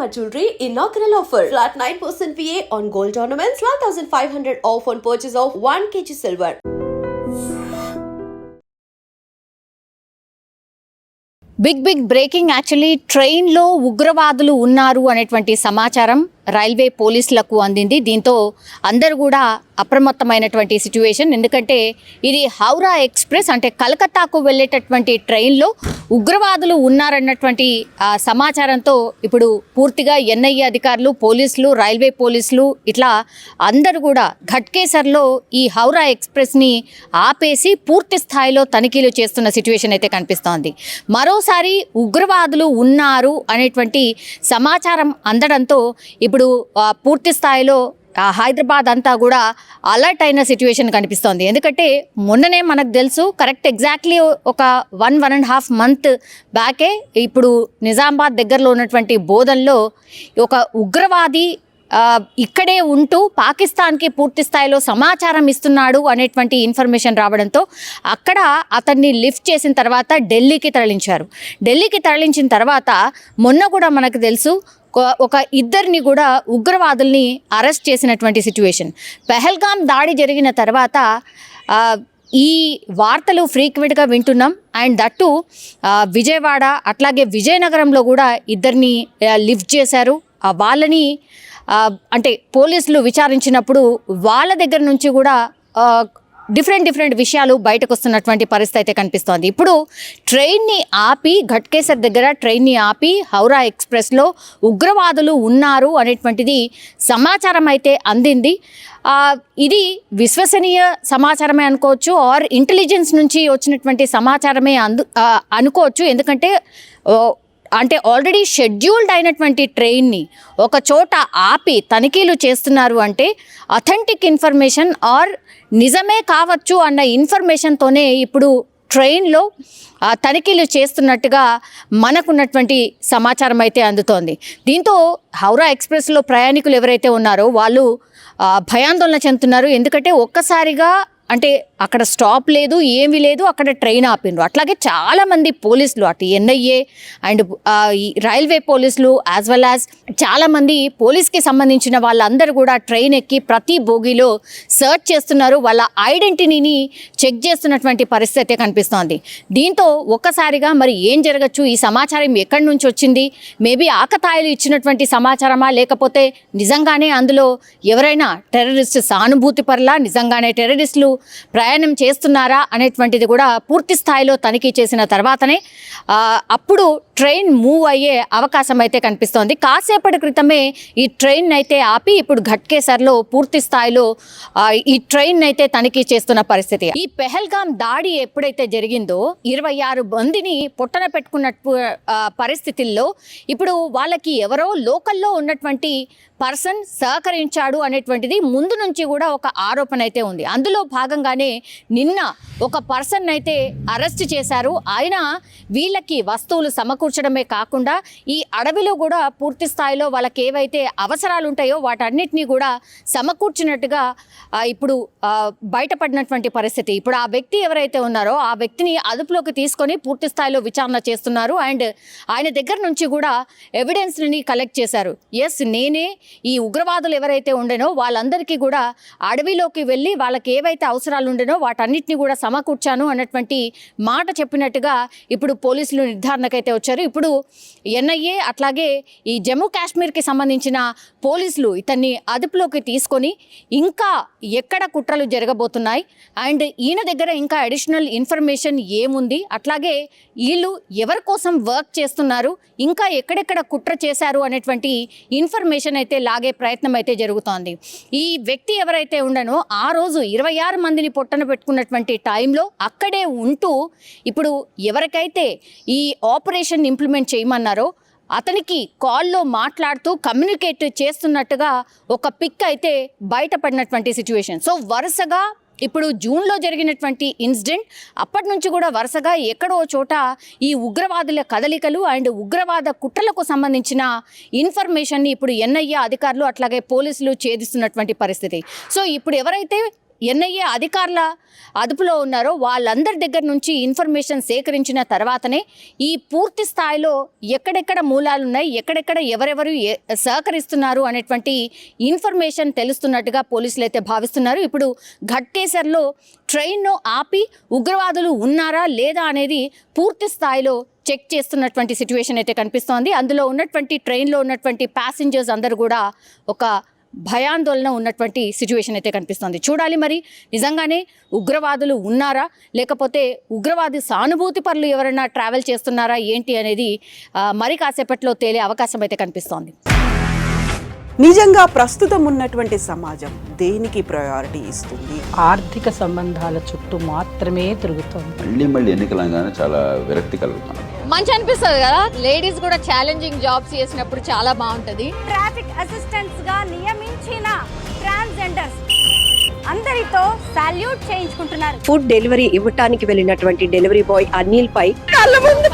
Shalimar Jewelry inaugural offer. Flat 9% VA on gold ornaments, 12,500 off on purchase of 1 kg silver. Big breaking. Actually ట్రైన్లో ఉగ్రవాదులు ఉన్నారు అనేటువంటి సమాచారం railway పోలీసులకు అందింది. దీంతో అందరూ కూడా అప్రమత్తమైనటువంటి సిచ్యువేషన్. ఎందుకంటే ఇది హౌరా ఎక్స్ప్రెస్ అంటే కలకత్తాకు వెళ్ళేటటువంటి ట్రైన్లో ఉగ్రవాదులు ఉన్నారన్నటువంటి సమాచారంతో ఇప్పుడు పూర్తిగా ఎన్ఐఏ అధికారులు, పోలీసులు, రైల్వే పోలీసులు ఇట్లా అందరూ కూడా ఘట్కేసర్లో ఈ హౌరా ఎక్స్ప్రెస్ని ఆపేసి పూర్తి స్థాయిలో తనిఖీలు చేస్తున్న సిచ్యువేషన్ అయితే కనిపిస్తోంది. మరోసారి ఉగ్రవాదులు ఉన్నారు అనేటువంటి సమాచారం అందడంతో ఇప్పుడు పూర్తి స్థాయిలో హైదరాబాద్ అంతా కూడా అలర్ట్ అయిన సిచ్యువేషన్ కనిపిస్తోంది. ఎందుకంటే మొన్ననే మనకు తెలుసు, కరెక్ట్ ఎగ్జాక్ట్లీ ఒక 1.5 month బ్యాకే ఇప్పుడు నిజామాబాద్ దగ్గరలో ఉన్నటువంటి బోధన్లో ఒక ఉగ్రవాది ఇక్కడే ఉంటూ పాకిస్తాన్కి పూర్తి స్థాయిలో సమాచారం ఇస్తున్నాడు అనేటువంటి ఇన్ఫర్మేషన్ రావడంతో అక్కడ అతన్ని లిఫ్ట్ చేసిన తర్వాత ఢిల్లీకి తరలించారు. ఢిల్లీకి తరలించిన తర్వాత మొన్న కూడా మనకు తెలుసు ఒక ఇద్దరిని కూడా ఉగ్రవాదుల్ని అరెస్ట్ చేసినటువంటి సిచ్యువేషన్. పెహల్గాం దాడి జరిగిన తర్వాత ఈ వార్తలు ఫ్రీక్వెంట్గా వింటున్నాం. అండ్ దట్టు విజయవాడ అట్లాగే విజయనగరంలో కూడా ఇద్దరిని లిఫ్ట్ చేశారు. వాళ్ళని అంటే పోలీసులు విచారించినప్పుడు వాళ్ళ దగ్గర నుంచి కూడా డిఫరెంట్ విషయాలు బయటకు వస్తున్నటువంటి పరిస్థితి అయితే కనిపిస్తోంది. ఇప్పుడు ట్రైన్ని ఆపి ఘట్కేసర్ దగ్గర ట్రైన్ని ఆపి హౌరా ఎక్స్ప్రెస్లో ఉగ్రవాదులు ఉన్నారు అనేటువంటిది సమాచారం అయితే అందింది. ఇది విశ్వసనీయ సమాచారమే అనుకోవచ్చు, ఆర్ ఇంటెలిజెన్స్ నుంచి వచ్చినటువంటి సమాచారమే అనుకోవచ్చు. ఎందుకంటే అంటే ఆల్రెడీ షెడ్యూల్డ్ అయినటువంటి ట్రైన్ని ఒక చోట ఆపి తనిఖీలు చేస్తున్నారు అంటే అథెంటిక్ ఇన్ఫర్మేషన్ ఆర్ నిజమే కావచ్చు అన్న ఇన్ఫర్మేషన్తోనే ఇప్పుడు ట్రైన్లో తనిఖీలు చేస్తున్నట్టుగా మనకున్నటువంటి సమాచారం అయితే అందుతోంది. దీంతో హౌరా ఎక్స్ప్రెస్లో ప్రయాణికులు ఎవరైతే ఉన్నారో వాళ్ళు భయాందోళన చెందుతున్నారు. ఎందుకంటే ఒక్కసారిగా అంటే అక్కడ స్టాప్ లేదు, ఏమీ లేదు, అక్కడ ట్రైన్ ఆపిండ్రు. అట్లాగే చాలామంది పోలీసులు అటు ఎన్ఐఏ అండ్ రైల్వే పోలీసులు యాజ్ వెల్ యాజ్ చాలామంది పోలీస్కి సంబంధించిన వాళ్ళందరూ కూడా ట్రైన్ ఎక్కి ప్రతి బోగిలో సర్చ్ చేస్తున్నారు. వాళ్ళ ఐడెంటిటీని చెక్ చేస్తున్నటువంటి పరిస్థితి కనిపిస్తోంది. దీంతో ఒక్కసారిగా మరి ఏం జరగచ్చు, ఈ సమాచారం ఎక్కడి నుంచి వచ్చింది, మేబీ ఆకతాయిలు ఇచ్చినటువంటి సమాచారమా, లేకపోతే నిజంగానే అందులో ఎవరైనా టెర్రరిస్ట్ సానుభూతి పర్లా నిజంగానే టెర్రరిస్టులు ప్రయాణం చేస్తున్నారా అనేటువంటిది కూడా పూర్తి స్థాయిలో తనిఖీ చేసిన తర్వాతనే అప్పుడు ట్రైన్ మూవ్ అయ్యే అవకాశం అయితే కనిపిస్తోంది. కాసేపటి క్రితమే ఈ ట్రైన్ అయితే ఆపి ఇప్పుడు ఘట్కేసర్లో పూర్తి స్థాయిలో ఈ ట్రైన్ అయితే తనిఖీ చేస్తున్న పరిస్థితి. ఈ పెహల్గాం దాడి ఎప్పుడైతే జరిగిందో 26 మందిని పొట్టన పెట్టుకున్నట్టు పరిస్థితుల్లో ఇప్పుడు వాళ్ళకి ఎవరో లోకల్లో ఉన్నటువంటి పర్సన్ సహకరించాడు అనేటువంటిది ముందు నుంచి కూడా ఒక ఆరోపణ అయితే ఉంది. అందులో భాగంగానే నిన్న ఒక పర్సన్ అయితే అరెస్ట్ చేశారు. ఆయన వీళ్ళకి వస్తువులు సమకూర్చడమే కాకుండా ఈ అడవిలో కూడా పూర్తి స్థాయిలో వాళ్ళకి ఏవైతే అవసరాలు ఉంటాయో వాటన్నిటినీ కూడా సమకూర్చినట్టుగా ఇప్పుడు బయటపడినటువంటి పరిస్థితి. ఇప్పుడు ఆ వ్యక్తి ఎవరైతే ఉన్నారో ఆ వ్యక్తిని అదుపులోకి తీసుకొని పూర్తి స్థాయిలో విచారణ చేస్తున్నారు. అండ్ ఆయన దగ్గర నుంచి కూడా ఎవిడెన్స్ని కలెక్ట్ చేశారు. ఎస్, నేనే ఈ ఉగ్రవాదులు ఎవరైతే ఉండేనో వాళ్ళందరికీ కూడా అడవిలోకి వెళ్ళి వాళ్ళకి ఏవైతే అవసరాలు ఉండేనో వాటన్నిటిని కూడా సమకూర్చాను అన్నటువంటి మాట చెప్పినట్టుగా ఇప్పుడు పోలీసులు నిర్ధారణకైతే వచ్చారు. ఇప్పుడు ఎన్ఐఏ అట్లాగే ఈ జమ్మూ కాశ్మీర్కి సంబంధించిన పోలీసులు ఇతన్ని అదుపులోకి తీసుకొని ఇంకా ఎక్కడ కుట్రలు జరగబోతున్నాయి అండ్ ఈయన దగ్గర ఇంకా అడిషనల్ ఇన్ఫర్మేషన్ ఏముంది, అట్లాగే వీళ్ళు ఎవరి కోసం వర్క్ చేస్తున్నారు, ఇంకా ఎక్కడెక్కడ కుట్ర చేశారు అనేటువంటి ఇన్ఫర్మేషన్ అయితే లాగే ప్రయత్నం అయితే జరుగుతోంది. ఈ వ్యక్తి ఎవరైతే ఉండనో ఆ రోజు 26 మందిని పొట్టన పెట్టుకున్నటువంటి టైంలో అక్కడే ఉంటూ ఇప్పుడు ఎవరికైతే ఈ ఆపరేషన్ ఇంప్లిమెంట్ చేయమన్నారో అతనికి కాల్లో మాట్లాడుతూ కమ్యూనికేట్ చేస్తున్నట్టుగా ఒక పిక్ అయితే బయటపడినటువంటి సిచ్యువేషన్. సో వరుసగా ఇప్పుడు జూన్లో జరిగినటువంటి ఇన్సిడెంట్ అప్పటి నుంచి కూడా వరుసగా ఎక్కడో చోట ఈ ఉగ్రవాదుల కదలికలు అండ్ ఉగ్రవాద కుట్రలకు సంబంధించిన ఇన్ఫర్మేషన్ని ఇప్పుడు ఎన్ఐఏ అధికారులు అట్లాగే పోలీసులు ఛేదిస్తున్నటువంటి పరిస్థితి. సో ఇప్పుడు ఎవరైతే ఎన్ఐఏ అధికారుల అదుపులో ఉన్నారో వాళ్ళందరి దగ్గర నుంచి ఇన్ఫర్మేషన్ సేకరించిన తర్వాతనే ఈ పూర్తి స్థాయిలో ఎక్కడెక్కడ మూలాలు ఉన్నాయి, ఎక్కడెక్కడ ఎవరెవరు సహకరిస్తున్నారు అనేటువంటి ఇన్ఫర్మేషన్ తెలుస్తున్నట్టుగా పోలీసులు అయితే భావిస్తున్నారు. ఇప్పుడు ఘట్కేసర్లో ట్రైన్ను ఆపి ఉగ్రవాదులు ఉన్నారా లేదా అనేది పూర్తి స్థాయిలో చెక్ చేస్తున్నటువంటి సిచ్యువేషన్ అయితే కనిపిస్తోంది. అందులో ఉన్నటువంటి ట్రైన్లో ఉన్నటువంటి ప్యాసింజర్స్ అందరూ కూడా ఒక భయాందోళన ఉన్నటువంటి సిచ్యువేషన్ అయితే కనిపిస్తోంది. చూడాలి మరి నిజంగానే ఉగ్రవాదులు ఉన్నారా, లేకపోతే ఉగ్రవాది సానుభూతి పరులు ఎవరైనా ట్రావెల్ చేస్తున్నారా ఏంటి అనేది మరి కాసేపట్లో తేలే అవకాశం అయితే కనిపిస్తోంది. నిజంగా ప్రస్తుతం ఉన్నటువంటి సమాజం దేనికి ప్రయారిటీ ఇస్తుంది? ఆర్థిక సంబంధాల చుట్టూ మాత్రమే తిరుగుతోంది. మళ్ళీ ఎన్నికలంగానే చాలా విరక్తి కలుగుతున్నాం. మంచి అనిపిస్తుంది కదా, లేడీస్ కూడా ఛాలెంజింగ్ జాబ్స్ చేసినప్పుడు చాలా బాగుంటుంది. ట్రాఫిక్ అసిస్టెంట్స్ గా నియమించిన ట్రాన్స్జెండర్స్ అందరితో సాల్యూట్ చేయించుకుంటున్నారు. ఫుడ్ డెలివరీ ఇవ్వటానికి వెళ్ళినటువంటి డెలివరీ బాయ్ అనిల్ పై కళ్ళ ముందు